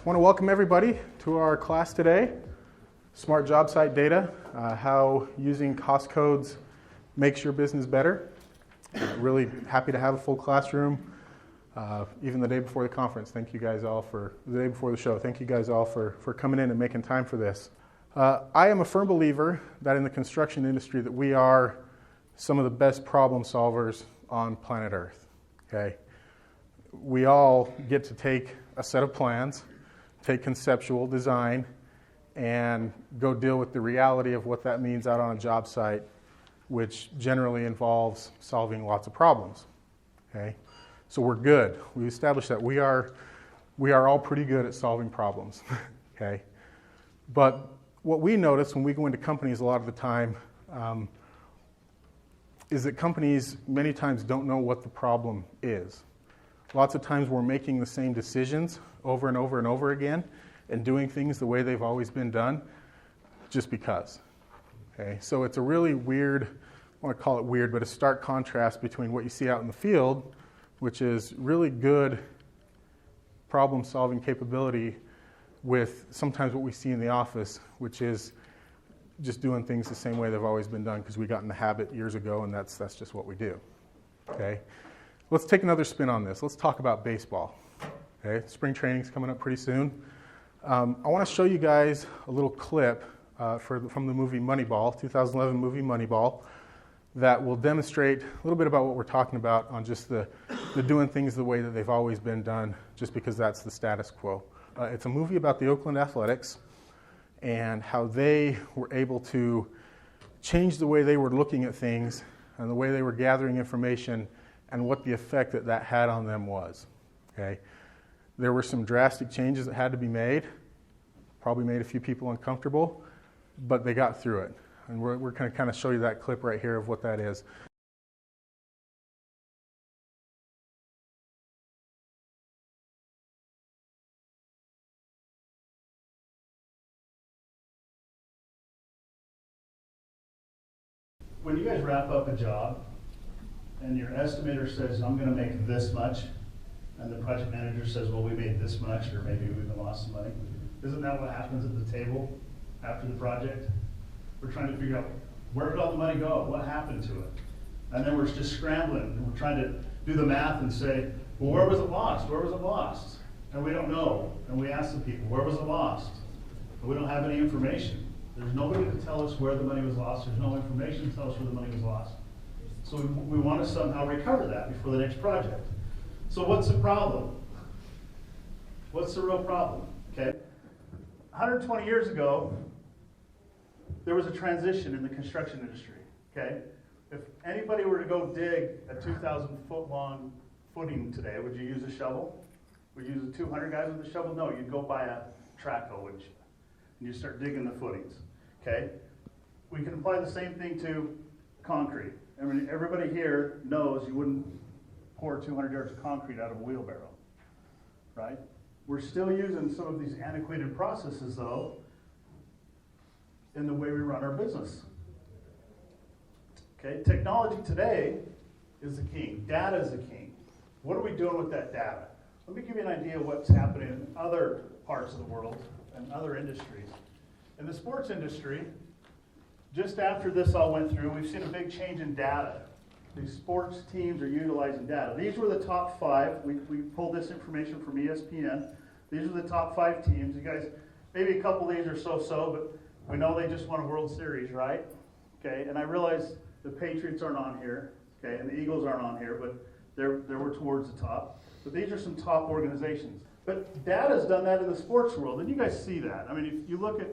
want to welcome everybody to our class today, Smart Jobsite Data, how using cost codes makes your business better. Really happy to have a full classroom, even the day before the conference. Thank you guys all for, the day before the show, thank you guys all for coming in and making time for this. I am a firm believer that in the construction industry that we are some of the best problem solvers on planet Earth, okay? We all get to take a set of plans, take conceptual design, and go deal with the reality of what that means out on a job site, which generally involves solving lots of problems, okay? So we're good. We established that we are all pretty good at solving problems, okay? But what we notice when we go into companies a lot of the time is that companies many times don't know what the problem is. Lots of times we're making the same decisions over and over and over again and doing things the way they've always been done just because. Okay? So it's a really weird, I want to call it weird, but a stark contrast between what you see out in the field, which is really good problem-solving capability, with sometimes what we see in the office, which is just doing things the same way they've always been done because we got in the habit years ago, and that's just what we do. Okay? Let's take another spin on this. Let's talk about baseball. Okay? Spring training's coming up pretty soon. I want to show you guys a little clip from the movie Moneyball, 2011 movie Moneyball, that will demonstrate a little bit about what we're talking about on just the doing things the way that they've always been done, just because that's the status quo. It's a movie about the Oakland Athletics and how they were able to change the way they were looking at things and the way they were gathering information and what the effect that had on them was. Okay? There were some drastic changes that had to be made, probably made a few people uncomfortable, but they got through it. And we're going to kind of show you that clip right here of what that is. When you guys wrap up a job and your estimator says, I'm going to make this much, and the project manager says, well, we made this much, or maybe we lost some money, isn't that what happens at the table after the project? We're trying to figure out, where did all the money go? What happened to it? And then we're just scrambling, and we're trying to do the math and say, well, where was it lost? Where was it lost? And we don't know. And we ask the people, where was it lost? But we don't have any information. There's nobody to tell us where the money was lost. There's no information to tell us where the money was lost. So we want to somehow recover that before the next project. So what's the problem? What's the real problem? Okay. 120 years ago, there was a transition in the construction industry. Okay. If anybody were to go dig a 2,000-foot long footing today, would you use a shovel? Would you use a 200 guys with a shovel? No, you'd go buy a trackhoe, wouldn't you? And you start digging the footings. Okay? We can apply the same thing to concrete. I mean, everybody here knows you wouldn't pour 200 yards of concrete out of a wheelbarrow, right? We're still using some of these antiquated processes, though, in the way we run our business. Okay? Technology today is the king. Data is the king. What are we doing with that data? Let me give you an idea of what's happening in other parts of the world and other industries. In the sports industry, just after this all went through, we've seen a big change in data. These sports teams are utilizing data. These were the top 5. We pulled this information from ESPN. These are the top 5 teams. You guys, maybe a couple of these are so-so, but we know they just won a World Series, right? Okay, and I realize the Patriots aren't on here, okay, and the Eagles aren't on here, but they were towards the top. But these are some top organizations. But data's done that in the sports world, and you guys see that. I mean, if you look at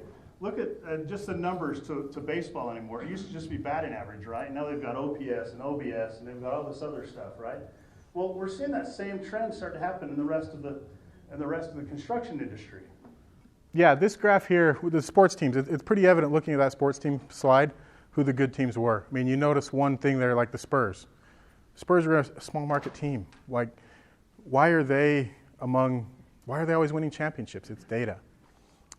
just the numbers to baseball anymore. It used to just be batting average, right? Now they've got OPS and OBS, and they've got all this other stuff, right? Well, we're seeing that same trend start to happen in the rest of the construction industry. Yeah, this graph here with the sports teams, it's pretty evident looking at that sports team slide who the good teams were. I mean, you notice one thing there, like the Spurs. Spurs are a small market team. Like, why are they always winning championships? It's data.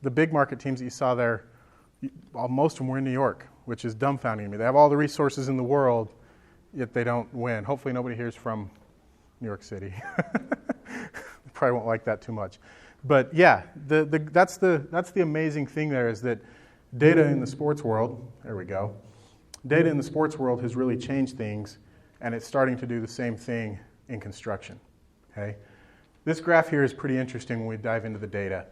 The big market teams that you saw there, most of them were in New York, which is dumbfounding me. They have all the resources in the world, yet they don't win. Hopefully nobody here is from New York City. Probably won't like that too much. But yeah, that's the amazing thing there is that data in the sports world, there we go, data in the sports world has really changed things, and it's starting to do the same thing in construction. Okay? This graph here is pretty interesting when we dive into the data.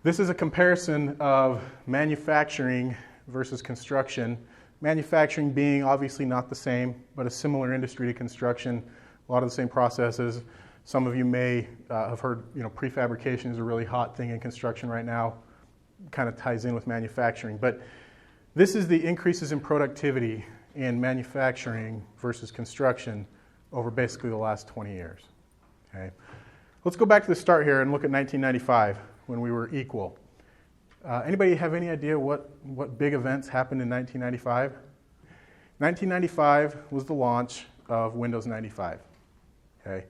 This is a comparison of manufacturing versus construction. Manufacturing being obviously not the same, but a similar industry to construction, a lot of the same processes. Some of you may have heard, prefabrication is a really hot thing in construction right now. Kind of ties in with manufacturing. But this is the increases in productivity in manufacturing versus construction over basically the last 20 years. Okay? Let's go back to the start here and look at 1995 when we were equal. Anybody have any idea what big events happened in 1995? 1995 was the launch of Windows 95. Okay?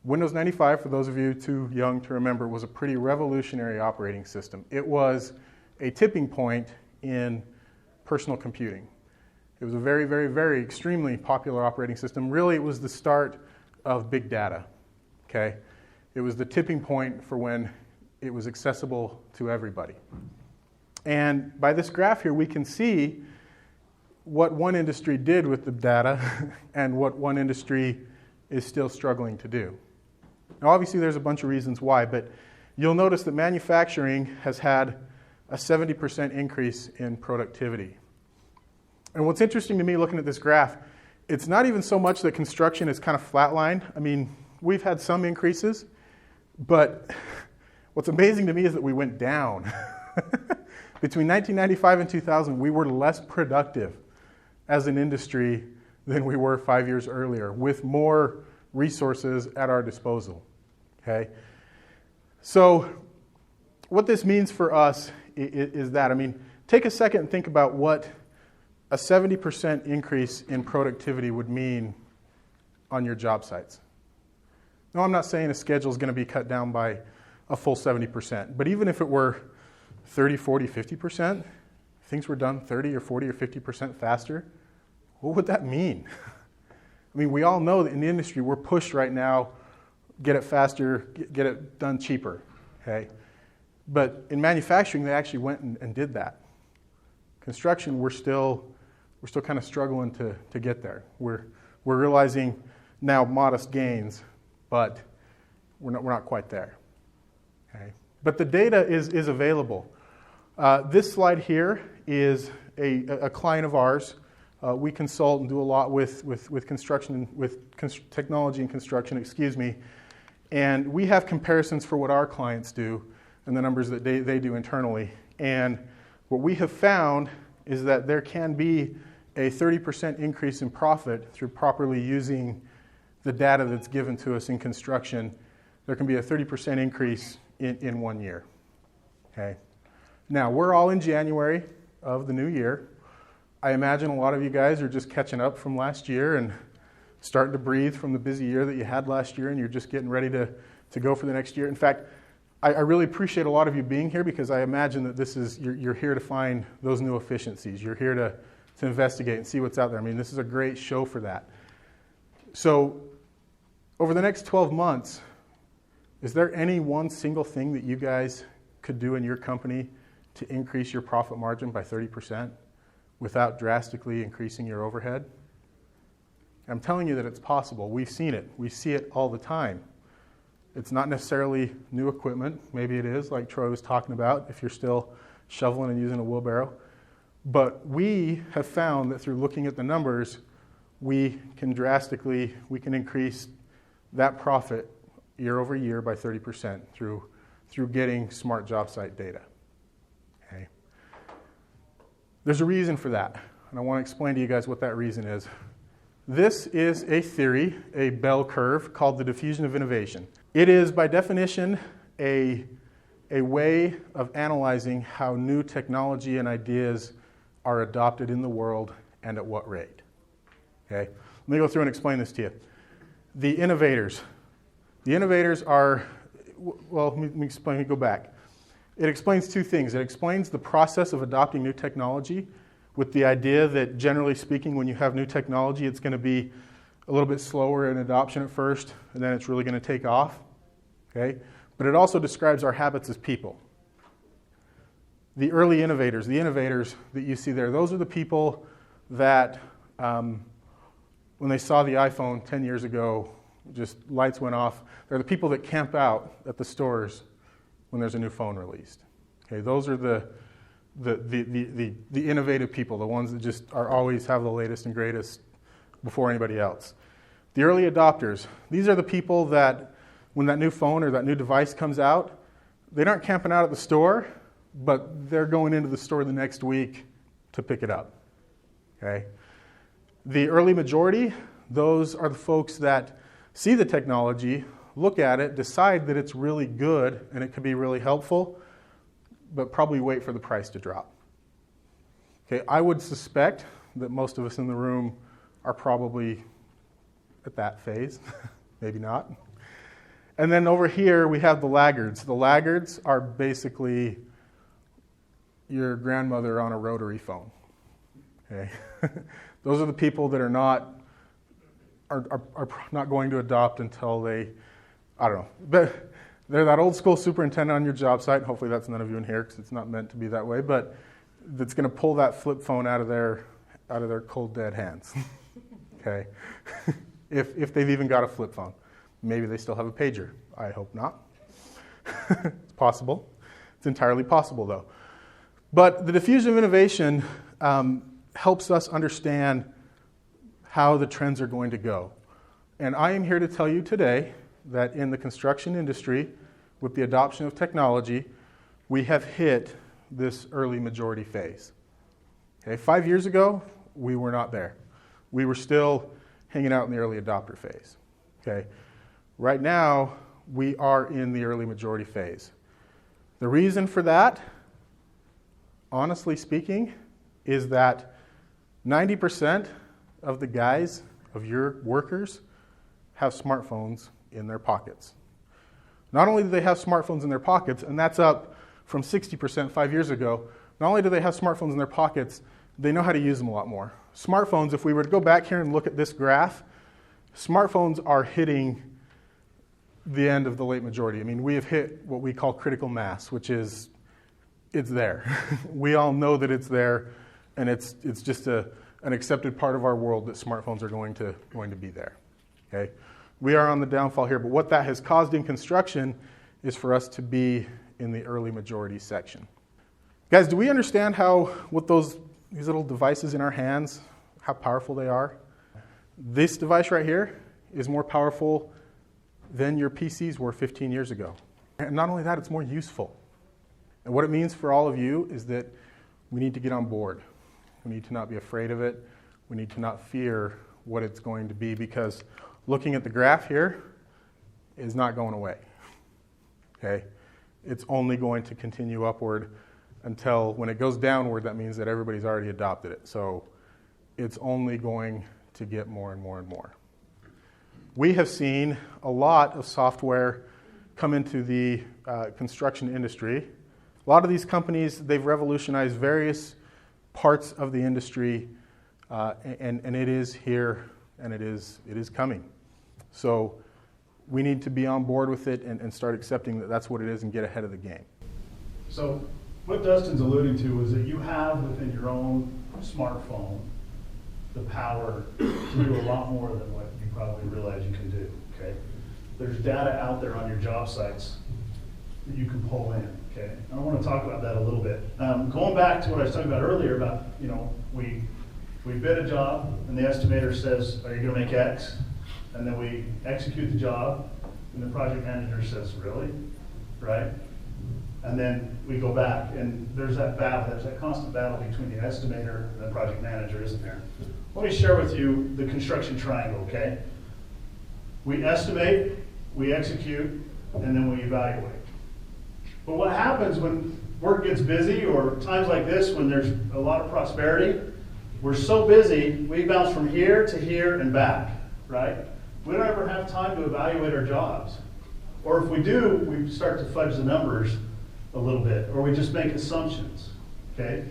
Windows 95, for those of you too young to remember, was a pretty revolutionary operating system. It was a tipping point in personal computing. It was a very, very, very extremely popular operating system. Really, it was the start of big data. Okay? It was the tipping point for when it was accessible to everybody. And by this graph here, we can see what one industry did with the data and what one industry is still struggling to do. Now, obviously, there's a bunch of reasons why, but you'll notice that manufacturing has had a 70% increase in productivity. And what's interesting to me looking at this graph, it's not even so much that construction is kind of flatlined. I mean, we've had some increases, but what's amazing to me is that we went down. Between 1995 and 2000, we were less productive as an industry than we were 5 years earlier, with more resources at our disposal. Okay? So what this means for us is that, take a second and think about what a 70% increase in productivity would mean on your job sites. No, I'm not saying a schedule is going to be cut down by a full 70%, but even if it were 30, 40, 50%, things were done 30 or 40 or 50% faster, what would that mean? We all know that in the industry we're pushed right now, get it faster, get it done cheaper, okay? But in manufacturing, they actually went and did that. Construction, we're still kind of struggling to get there. We're realizing now modest gains, but we're not quite there. Okay? But the data is available. This slide here is a client of ours. We consult and do a lot with construction, technology and construction, and we have comparisons for what our clients do and the numbers that they do internally. And what we have found is that there can be a 30% increase in profit through properly using the data that's given to us in construction. There can be a 30% increase in 1 year. Okay. Now, we're all in January of the new year. I imagine a lot of you guys are just catching up from last year and starting to breathe from the busy year that you had last year, and you're just getting ready to go for the next year. In fact, I really appreciate a lot of you being here, because I imagine that you're here to find those new efficiencies. You're here to investigate and see what's out there. This is a great show for that. So over the next 12 months, is there any one single thing that you guys could do in your company to increase your profit margin by 30% without drastically increasing your overhead? I'm telling you that it's possible. We've seen it. We see it all the time. It's not necessarily new equipment. Maybe it is, like Troy was talking about, if you're still shoveling and using a wheelbarrow. But we have found that through looking at the numbers, we can increase that profit year over year by 30% through getting smart job site data. Okay. There's a reason for that, and I want to explain to you guys what that reason is. This is a theory, a bell curve, called the diffusion of innovation. It is, by definition, a way of analyzing how new technology and ideas are adopted in the world and at what rate. Okay? Let me go through and explain this to you. The innovators are, well, let me go back. It explains two things. It explains the process of adopting new technology, with the idea that, generally speaking, when you have new technology, it's going to be a little bit slower in adoption at first, and then it's really going to take off. Okay? but it also describes our habits as people. The early innovators, the innovators that you see there, those are the people that when they saw the iPhone 10 years ago, just lights went off. They're the people that camp out at the stores when there's a new phone released. Okay, those are the innovative people, the ones that just are always have the latest and greatest before anybody else. The early adopters, these are the people that when that new phone or that new device comes out, they aren't camping out at the store, but they're going into the store the next week to pick it up. Okay? The early majority, those are the folks that see the technology, look at it, decide that it's really good and it could be really helpful, but probably wait for the price to drop. Okay, I would suspect that most of us in the room are probably at that phase, maybe not. And then over here we have the laggards. The laggards are basically your grandmother on a rotary phone. Okay, those are the people that are not going to adopt until they, I don't know. But they're that old school superintendent on your job site. Hopefully that's none of you in here because it's not meant to be that way. But that's going to pull that flip phone out of their cold dead hands. Okay, if they've even got a flip phone, maybe they still have a pager. I hope not. It's possible. It's entirely possible though. But the diffusion of innovation helps us understand how the trends are going to go. And I am here to tell you today that in the construction industry, with the adoption of technology, we have hit this early majority phase. Okay, 5 years ago, we were not there. We were still hanging out in the early adopter phase. Okay, right now, we are in the early majority phase. The reason for that, honestly speaking, is that 90% of the guys, of your workers, have smartphones in their pockets. Not only do they have smartphones in their pockets, and that's up from 60% 5 years ago, not only do they have smartphones in their pockets, they know how to use them a lot more. Smartphones, if we were to go back here and look at this graph, smartphones are hitting the end of the late majority. I mean, we have hit what we call critical mass, which is, it's there. We all know that it's there, and it's just an accepted part of our world that smartphones are going to be there. Okay? We are on the downfall here, but what that has caused in construction is for us to be in the early majority section. Guys, do we understand these little devices in our hands, how powerful they are? This device right here is more powerful than your PCs were 15 years ago. And not only that, it's more useful. And what it means for all of you is that we need to get on board. We need to not be afraid of it. We need to not fear what it's going to be, because looking at the graph here is not going away. Okay? It's only going to continue upward until when it goes downward, that means that everybody's already adopted it. So it's only going to get more and more and more. We have seen a lot of software come into the construction industry. A lot of these companies, they've revolutionized various parts of the industry, and it is here, and it is coming. So we need to be on board with it and start accepting that that's what it is and get ahead of the game. So what Dustin's alluding to is that you have within your own smartphone the power to do a lot more than what you probably realize you can do, okay? There's data out there on your job sites that you can pull in, okay? I want to talk about that a little bit. Going back to what I was talking about earlier about, we bid a job and the estimator says, are you going to make X? And then we execute the job and the project manager says, really? Right? And then we go back and there's that battle, there's that constant battle between the estimator and the project manager, isn't there? Let me share with you the construction triangle, okay? We estimate, we execute, and then we evaluate. But what happens when work gets busy, or times like this when there's a lot of prosperity, we're so busy, we bounce from here to here and back, right? We don't ever have time to evaluate our jobs. Or if we do, we start to fudge the numbers a little bit, or we just make assumptions, okay?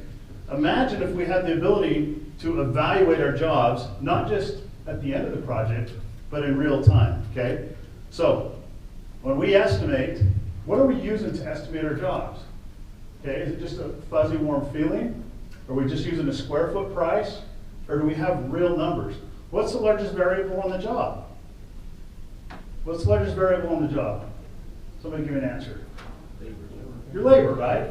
Imagine if we had the ability to evaluate our jobs, not just at the end of the project, but in real time, okay? So, when we estimate, What are we using to estimate our jobs? Okay, is it just a fuzzy, warm feeling? Are we just using a square foot price? Or do we have real numbers? What's the largest variable on the job? What's the largest variable on the job? Somebody give me an answer. Your labor, right?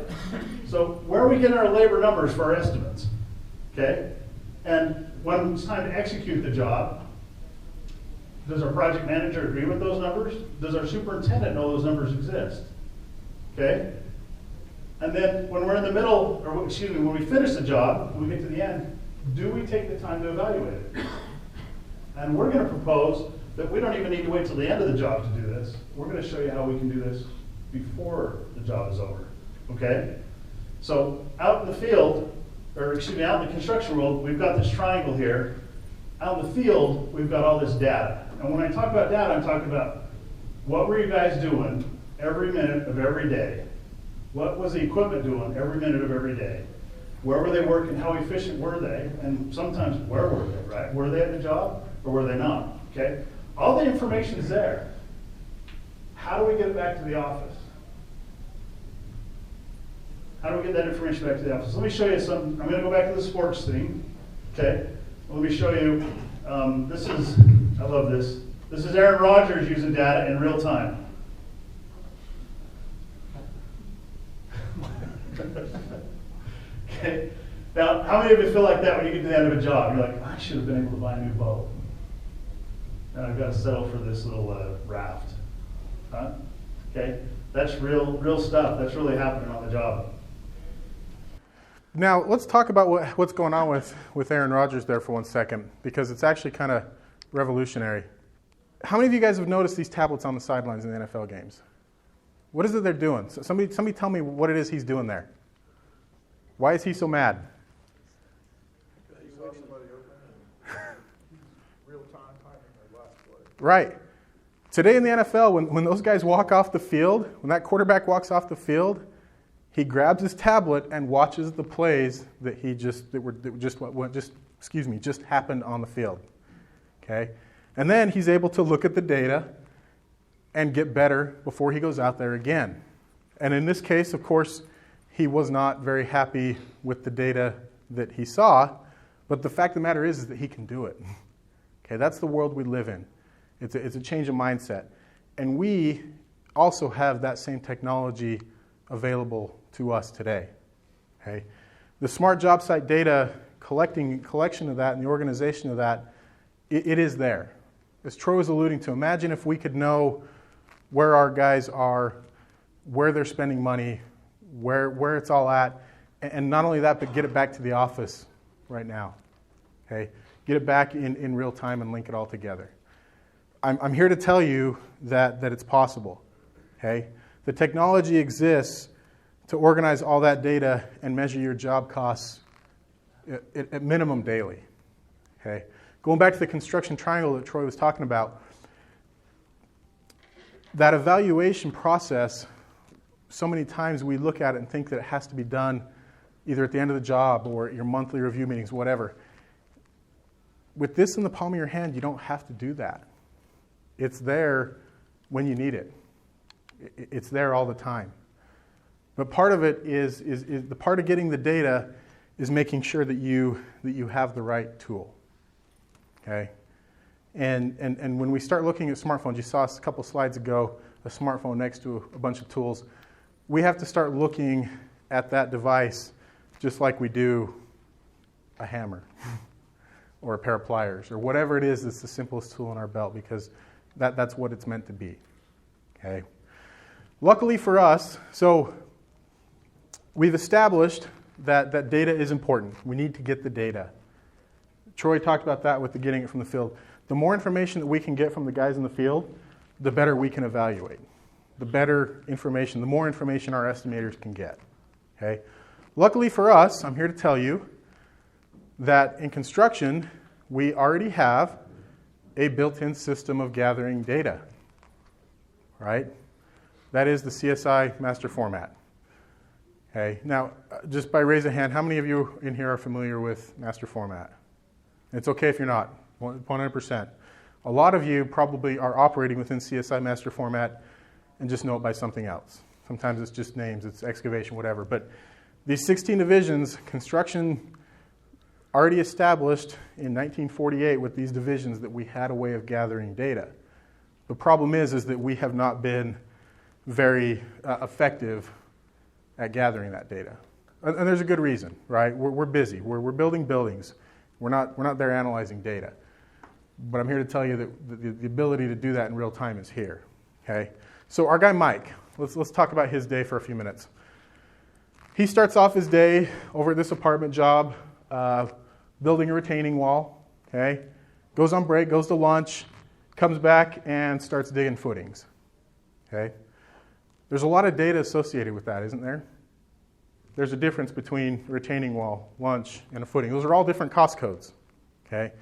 So where are we getting our labor numbers for our estimates? Okay? And when it's time to execute the job, does our project manager agree with those numbers? Does our superintendent know those numbers exist? Okay? And then when we're in the middle, or excuse me, when we finish the job, when we get to the end, do we take the time to evaluate it? And we're going to propose that we don't even need to wait till the end of the job to do this. We're going to show you how we can do this before the job is over. Okay? So out in the field, or excuse me, out in the construction world, we've got this triangle here. Out in the field, we've got all this data. And when I talk about data, I'm talking about what were you guys doing every minute of every day? What was the equipment doing every minute of every day? Where were they working? How efficient were they? And sometimes, where were they, right? Were they at the job or were they not? Okay? All the information is there. How do we get it back to the office? How do we get that information back to the office? Let me show you some. I'm going to go back to the sports theme. Okay? Let me show you. This is, I love this. This is Aaron Rodgers using data in real time. Okay. Now, how many of you feel like that when you get to the end of a job? You're like, I should have been able to buy a new boat. And I've got to settle for this little raft. Huh? Okay? That's real stuff. That's really happening on the job. Now, let's talk about what's going on with Aaron Rodgers there for 1 second, because it's actually kind of revolutionary. How many of you guys have noticed these tablets on the sidelines in the NFL games? What is it they're doing? So somebody tell me what it is he's doing there. Why is he so mad? Right. Today in the NFL, when those guys walk off the field, when that quarterback walks off the field, he grabs his tablet and watches the plays that just happened on the field. Okay? And then he's able to look at the data and get better before he goes out there again. And in this case, of course, he was not very happy with the data that he saw, but the fact of the matter is that he can do it. Okay, that's the world we live in. It's a change of mindset. And we also have that same technology available to us today. Okay? The smart job site data collection of that and the organization of that, it is there. As Troy was alluding to, imagine if we could know where our guys are, where they're spending money, where it's all at, and not only that, but get it back to the office right now. Okay? Get it back in real time and link it all together. I'm here to tell you that it's possible. Okay? The technology exists to organize all that data and measure your job costs at minimum daily. Okay? Going back to the construction triangle that Troy was talking about, that evaluation process, so many times we look at it and think that it has to be done either at the end of the job or your monthly review meetings, whatever. With this in the palm of your hand, you don't have to do that. It's there when you need it. It's there all the time. But part of it is the part of getting the data is making sure that you have the right tool. Okay? And when we start looking at smartphones, you saw us a couple slides ago, a smartphone next to a bunch of tools. We have to start looking at that device just like we do a hammer or a pair of pliers or whatever it is that's the simplest tool in our belt, because that's what it's meant to be. Okay? Luckily for us, so we've established that data is important. We need to get the data. Troy talked about that with the getting it from the field. The more information that we can get from the guys in the field, the better we can evaluate. The better information, the more information our estimators can get. Okay? Luckily for us, I'm here to tell you that in construction, we already have a built-in system of gathering data. Right? That is the CSI master format. Okay? Now, just by raise of hand, how many of you in here are familiar with master format? It's okay if you're not, 100%. A lot of you probably are operating within CSI master format and just know it by something else. Sometimes it's just names, it's excavation, whatever. But these 16 divisions, construction already established in 1948 with these divisions that we had a way of gathering data. The problem is that we have not been very effective at gathering that data. And there's a good reason, right? We're busy. We're building buildings. We're not there analyzing data. But I'm here to tell you that the ability to do that in real time is here. Okay? So our guy Mike, let's talk about his day for a few minutes. He starts off his day over at this apartment job, building a retaining wall. Okay? Goes on break, goes to lunch, comes back and starts digging footings. Okay? There's a lot of data associated with that, isn't there? There's a difference between a retaining wall, lunch, and a footing. Those are all different cost codes. Okay?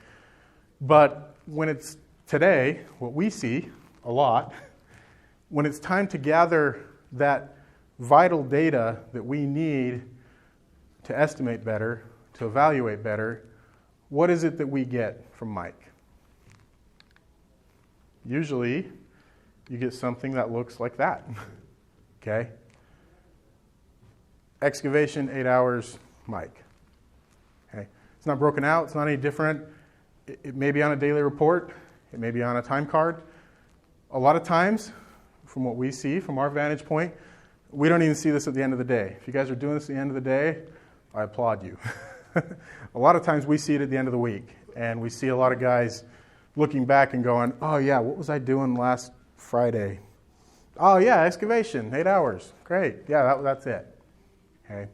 But when it's today, what we see a lot, when it's time to gather that vital data that we need to estimate better, to evaluate better, what is it that we get from Mike? Usually, you get something that looks like that. Okay? Excavation, 8 hours, Mike. Okay? It's not broken out. It's not any different. It may be on a daily report. It may be on a time card. A lot of times, from what we see, from our vantage point, we don't even see this at the end of the day. If you guys are doing this at the end of the day, I applaud you. A lot of times we see it at the end of the week, and we see a lot of guys looking back and going, oh yeah, what was I doing last Friday? Oh yeah, excavation, 8 hours. Great. Yeah, that's it. Okay.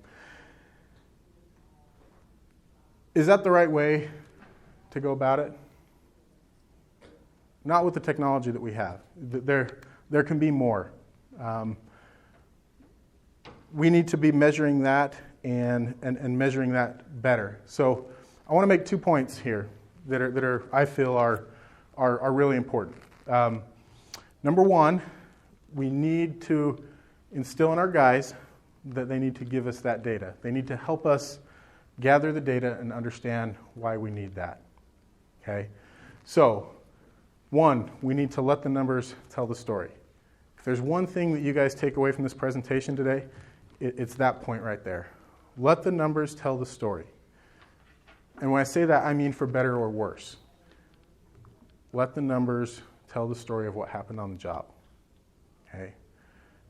Is that the right way to go about it? Not with the technology that we have. There can be more. We need to be measuring that and measuring that better. So I want to make 2 points here that are I feel are really important. Number one, we need to instill in our guys that they need to give us that data. They need to help us gather the data and understand why we need that. Okay? So, one, we need to let the numbers tell the story. If there's one thing that you guys take away from this presentation today, it's that point right there. Let the numbers tell the story. And when I say that, I mean for better or worse. Let the numbers tell the story of what happened on the job. Okay?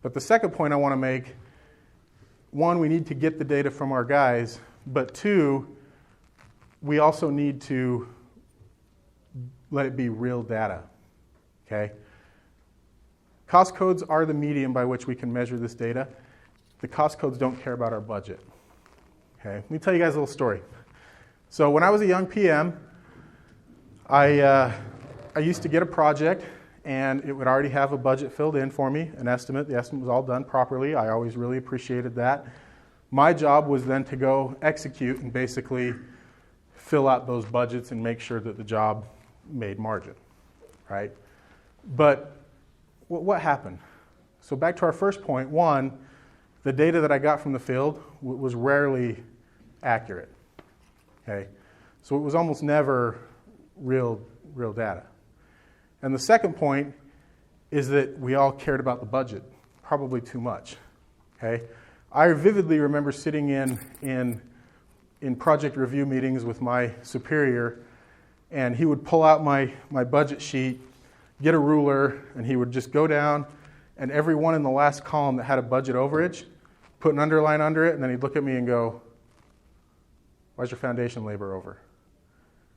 But the second point I want to make, one, we need to get the data from our guys, but two, we also need to let it be real data. Okay? Cost codes are the medium by which we can measure this data. The cost codes don't care about our budget. Okay? Let me tell you guys a little story. So when I was a young PM, I used to get a project, and it would already have a budget filled in for me, an estimate. The estimate was all done properly. I always really appreciated that. My job was then to go execute and basically fill out those budgets and make sure that the job made margin, right? But what happened? So back to our first point, one, the data that I got from the field was rarely accurate, okay? So it was almost never real data. And the second point is that we all cared about the budget, probably too much, okay? I vividly remember sitting in project review meetings with my superior, and he would pull out my budget sheet, get a ruler, and he would just go down, and every one in the last column that had a budget overage, put an underline under it, and then he'd look at me and go, why's your foundation labor over?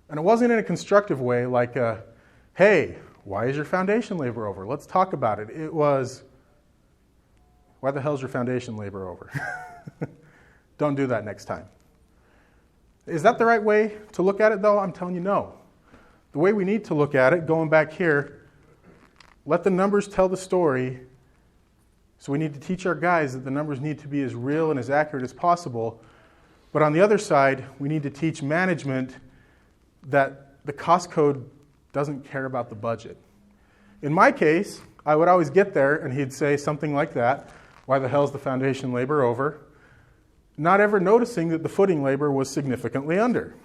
And it wasn't in a constructive way like, hey, why is your foundation labor over? Let's talk about it. It was, why the hell is your foundation labor over? Don't do that next time. Is that the right way to look at it, though? I'm telling you, no. The way we need to look at it, going back here, let the numbers tell the story. So we need to teach our guys that the numbers need to be as real and as accurate as possible. But on the other side, we need to teach management that the cost code doesn't care about the budget. In my case, I would always get there and he'd say something like that, why the hell is the foundation labor over? Not ever noticing that the footing labor was significantly under.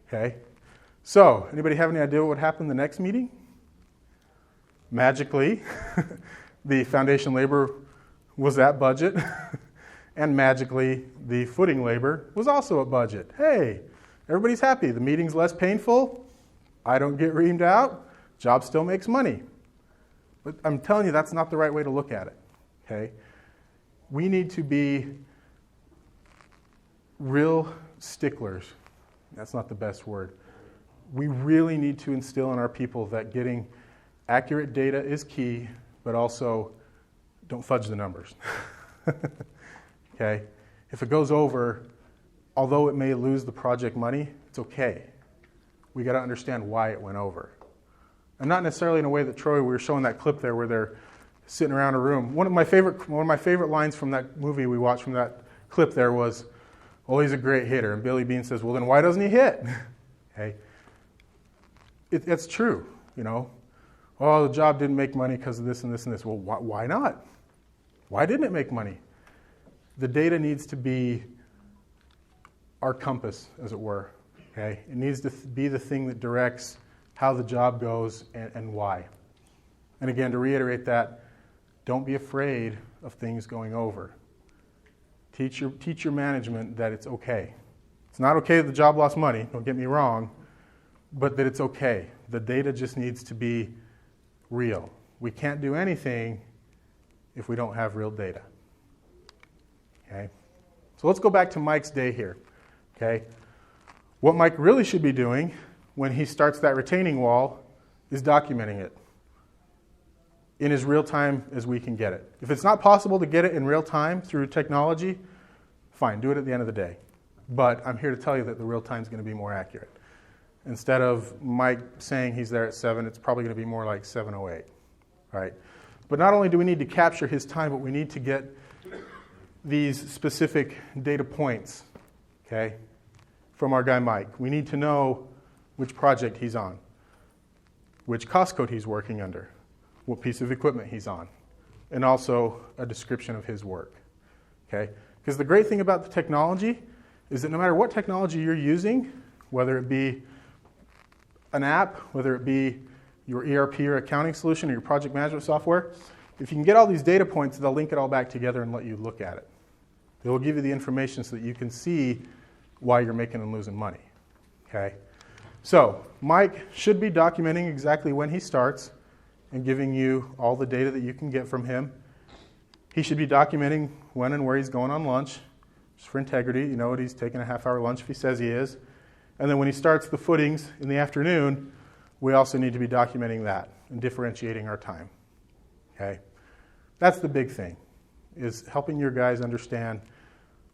Okay? So, anybody have any idea what would happen the next meeting? Magically, the foundation labor was at budget, and magically the footing labor was also at budget. Hey, everybody's happy. The meeting's less painful. I don't get reamed out. Job still makes money. But I'm telling you, that's not the right way to look at it. Okay? We need to be real sticklers. That's not the best word. We really need to instill in our people that getting accurate data is key, but also don't fudge the numbers. Okay? If it goes over, although it may lose the project money, it's okay. We got to understand why it went over. And not necessarily in a way that Troy, we were showing that clip there where they're sitting around a room. One of my favorite lines from that movie we watched from that clip there was, well, he's a great hitter. And Billy Bean says, well, then why doesn't he hit? Okay? It's true, you know. Oh, the job didn't make money because of this and this and this. Well, why not? Why didn't it make money? The data needs to be our compass, as it were. Okay? It needs to be the thing that directs how the job goes and why. And again, to reiterate that, don't be afraid of things going over. Teach your management that it's okay. It's not okay that the job lost money, don't get me wrong, but that it's okay. The data just needs to be real. We can't do anything if we don't have real data. Okay? So let's go back to Mike's day here. Okay? What Mike really should be doing when he starts that retaining wall is documenting it in as real time as we can get it. If it's not possible to get it in real time through technology, fine, do it at the end of the day. But I'm here to tell you that the real time is going to be more accurate. Instead of Mike saying he's there at 7, it's probably going to be more like 7:08, right? But not only do we need to capture his time, but we need to get these specific data points, okay, from our guy Mike. We need to know which project he's on, which cost code he's working under, what piece of equipment he's on, and also a description of his work, okay? Because the great thing about the technology is that no matter what technology you're using, whether it be an app, whether it be your ERP or accounting solution or your project management software, if you can get all these data points, they'll link it all back together and let you look at it. They will give you the information so that you can see why you're making and losing money, okay? So Mike should be documenting exactly when he starts and giving you all the data that you can get from him. He should be documenting when and where he's going on lunch, just for integrity. You know what, he's taking a half-hour lunch if he says he is. And then when he starts the footings in the afternoon, we also need to be documenting that and differentiating our time. Okay? That's the big thing, is helping your guys understand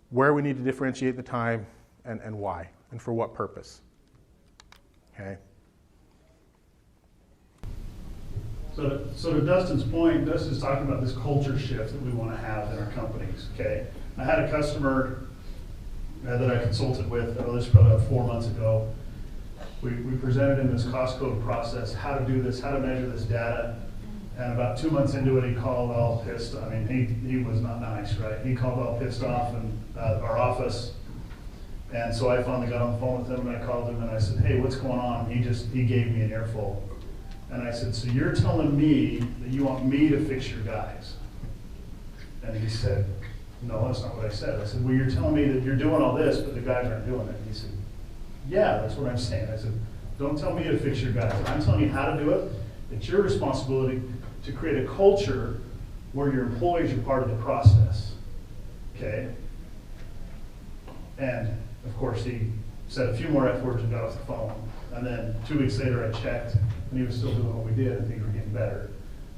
where we need to differentiate the time and why, and for what purpose. Okay? So to Dustin's point, Dustin's talking about this culture shift that we want to have in our companies, okay? I had a customer that I consulted with, this was probably about 4 months ago. We presented him this cost code process, how to do this, how to measure this data. And about 2 months into it, he called all pissed. I mean, he was not nice, right? He called all pissed off in our office. And so I finally got on the phone with him and I called him and I said, hey, what's going on? He gave me an earful. And I said, so you're telling me that you want me to fix your guys? And he said, no, that's not what I said. I said, well, you're telling me that you're doing all this, but the guys aren't doing it. And he said, yeah, that's what I'm saying. I said, don't tell me to fix your guys. I'm telling you how to do it. It's your responsibility to create a culture where your employees are part of the process. Okay? And, of course, he said a few more F words and got off the phone. And then 2 weeks later, I checked, and he was still doing what we did, and things were getting better.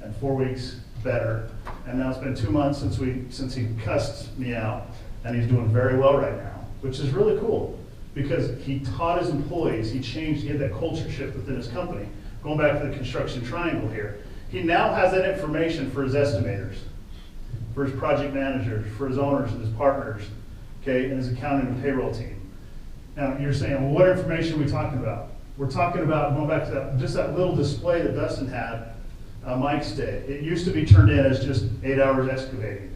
And 4 weeks, better. And now it's been 2 months since he cussed me out, and he's doing very well right now, which is really cool because he taught his employees, he had that culture shift within his company. Going back to the construction triangle here, he now has that information for his estimators, for his project managers, for his owners and his partners, okay, and his accounting and payroll team. Now you're saying, well, what information are we talking about? We're talking about, going back to just that little display that Dustin had Mike's day. It used to be turned in as just 8 hours excavating.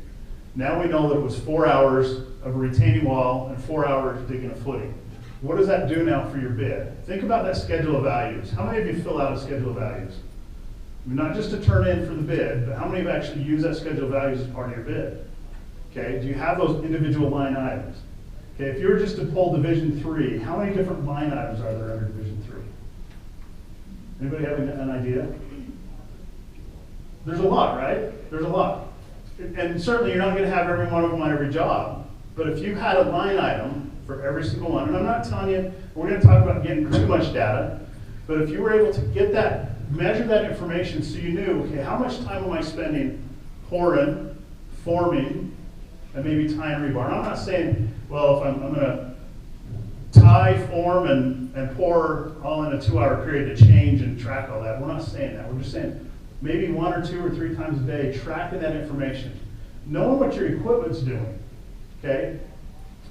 Now we know that it was 4 hours of a retaining wall and 4 hours digging a footing. What does that do now for your bid? Think about that schedule of values. How many of you fill out a schedule of values? Not just to turn in for the bid, but how many have actually used that schedule of values as part of your bid? Okay, do you have those individual line items? Okay, if you were just to pull Division 3, how many different line items are there under Division 3? Anybody have an idea? There's a lot, right? There's a lot. And certainly you're not going to have every one of them on every job, but if you had a line item for every single one, and I'm not telling you, we're going to talk about getting too much data, but if you were able to get that, measure that information so you knew, okay, how much time am I spending pouring, forming, and maybe tie and rebar. And I'm not saying, well, if I'm going to tie, form, and pour all in a 2-hour period to change and track all that. We're not saying that. We're just saying maybe 1 or 2 or 3 times a day, tracking that information. Knowing what your equipment's doing, okay?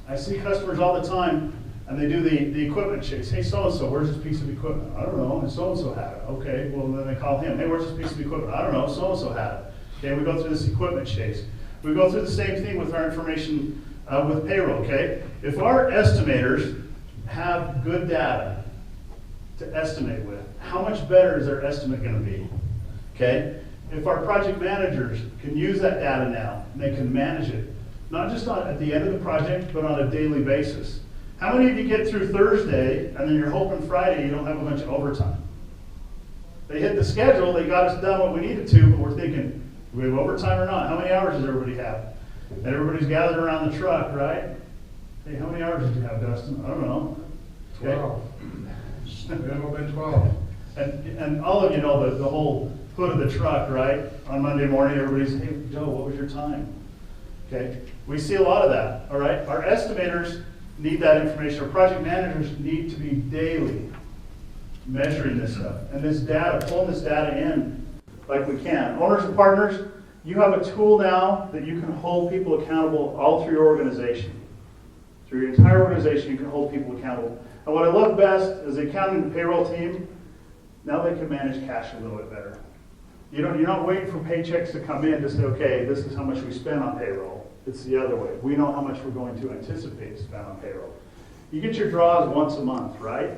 I see customers all the time, and they do the equipment chase. Hey, so-and-so, where's this piece of equipment? I don't know, and so-and-so had it. Okay, well, then they call him. Hey, where's this piece of equipment? I don't know, so-and-so had it. Okay, we go through this equipment chase. We go through the same thing with our information with payroll, okay? If our estimators have good data to estimate with, how much better is their estimate going to be? Okay? If our project managers can use that data now, and they can manage it, not just at the end of the project, but on a daily basis. How many of you get through Thursday, and then you're hoping Friday you don't have a bunch of overtime? They hit the schedule, they got us done what we needed to, but we're thinking, do we have overtime or not? How many hours does everybody have? And everybody's gathered around the truck, right? Hey, how many hours did you have, Dustin? I don't know. 12. Minimum been 12. And all of you know the whole hood of the truck, right? On Monday morning, everybody's, hey, Joe, what was your time? Okay, we see a lot of that, all right? Our estimators need that information. Our project managers need to be daily measuring this stuff. And this data, pulling this data in like we can. Owners and partners, you have a tool now that you can hold people accountable all through your organization. Through your entire organization, you can hold people accountable. And what I love best is the accounting and payroll team, now they can manage cash a little bit better. You're not waiting for paychecks to come in to say, okay, this is how much we spend on payroll. It's the other way. We know how much we're going to anticipate to spend on payroll. You get your draws once a month, right?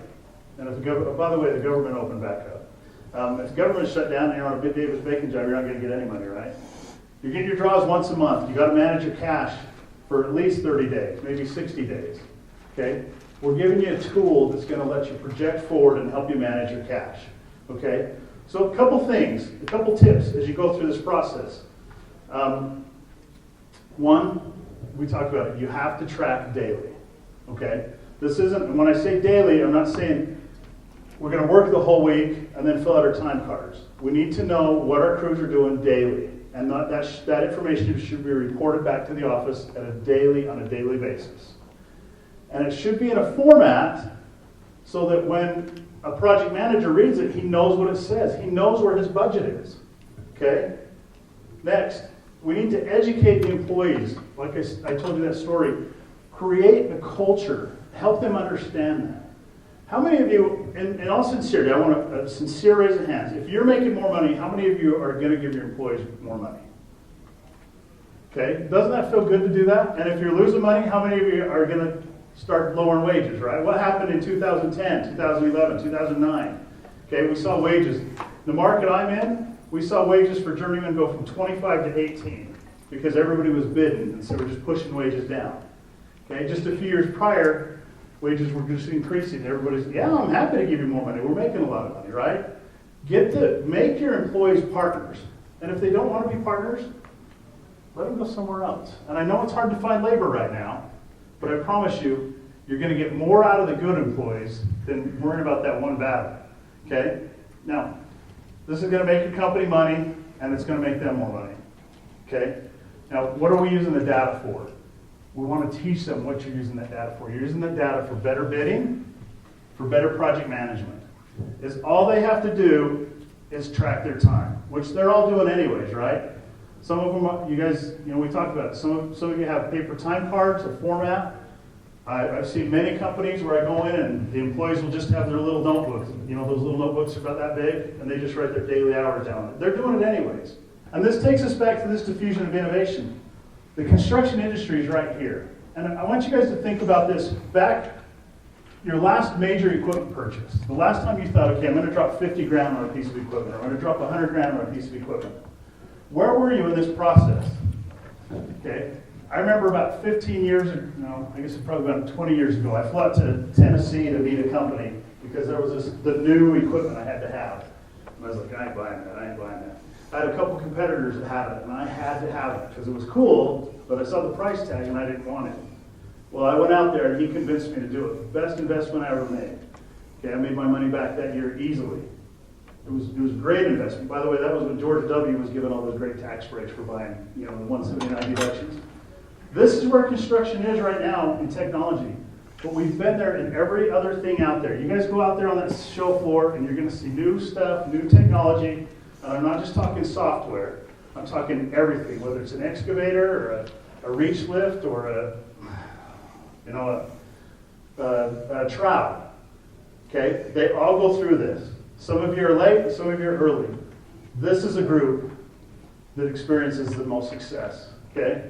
And if by the way, the government opened back up. If the government shut down and you're on a big Davis Bacon job, you're not going to get any money, right? You get your draws once a month. You got to manage your cash for at least 30 days, maybe 60 days. Okay? We're giving you a tool that's going to let you project forward and help you manage your cash. Okay? So a couple things, a couple tips as you go through this process. One, we talked about it. You have to track daily. Okay? This isn't, and when I say daily, I'm not saying we're going to work the whole week and then fill out our time cards. We need to know what our crews are doing daily. And that information should be reported back to the office on a daily basis. And it should be in a format so that when a project manager reads it, he knows what it says. He knows where his budget is. Okay? Next, we need to educate the employees. Like I told you that story. Create a culture. Help them understand that. How many of you, in all sincerity, I want a sincere raise of hands. If you're making more money, how many of you are going to give your employees more money? Okay? Doesn't that feel good to do that? And if you're losing money, how many of you are going to start lowering wages, right? What happened in 2010, 2011, 2009? Okay, we saw wages. The market I'm in, we saw wages for journeymen go from 25 to 18 because everybody was bidding, and so we're just pushing wages down. Okay, just a few years prior, wages were just increasing. Everybody's, yeah, I'm happy to give you more money. We're making a lot of money, right? Make your employees partners. And if they don't want to be partners, let them go somewhere else. And I know it's hard to find labor right now, but I promise you, you're going to get more out of the good employees than worrying about that one bad. Okay? Now, this is going to make your company money, and it's going to make them more money. Okay? Now, what are we using the data for? We want to teach them what you're using that data for. You're using that data for better bidding, for better project management. All they have to do is track their time, which they're all doing anyways, right? Some of them, you guys, we talked about it. Some of you have paper time cards, a format. I've seen many companies where I go in and the employees will just have their little notebooks. Those little notebooks are about that big, and they just write their daily hours down. They're doing it anyways. And this takes us back to this diffusion of innovation. The construction industry is right here. And I want you guys to think about this back your last major equipment purchase, the last time you thought, okay, I'm going to drop 50 grand on a piece of equipment, or I'm going to drop 100 grand on a piece of equipment. Where were you in this process? Okay, I remember about 15 years ago, no, I guess it's probably about 20 years ago, I flew out to Tennessee to meet a company because there was the new equipment I had to have. And I was like, I ain't buying that, I ain't buying that. I had a couple competitors that had it, and I had to have it because it was cool, but I saw the price tag and I didn't want it. Well, I went out there and he convinced me to do it. Best investment I ever made. Okay, I made my money back that year easily. It was a great investment. By the way, that was when George W. was given all those great tax breaks for buying, the 179 deductions. This is where construction is right now in technology. But we've been there in every other thing out there. You guys go out there on that show floor and you're going to see new stuff, new technology. And I'm not just talking software. I'm talking everything, whether it's an excavator or a reach lift or a trowel. Okay, they all go through this. Some of you are late, some of you are early. This is a group that experiences the most success. Okay.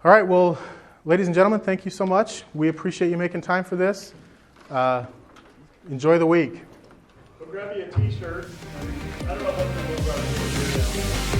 All right, well, ladies and gentlemen, thank you so much. We appreciate you making time for this. Enjoy the week. Go grab you a t-shirt. I don't know if I'm going to go grab a t-shirt.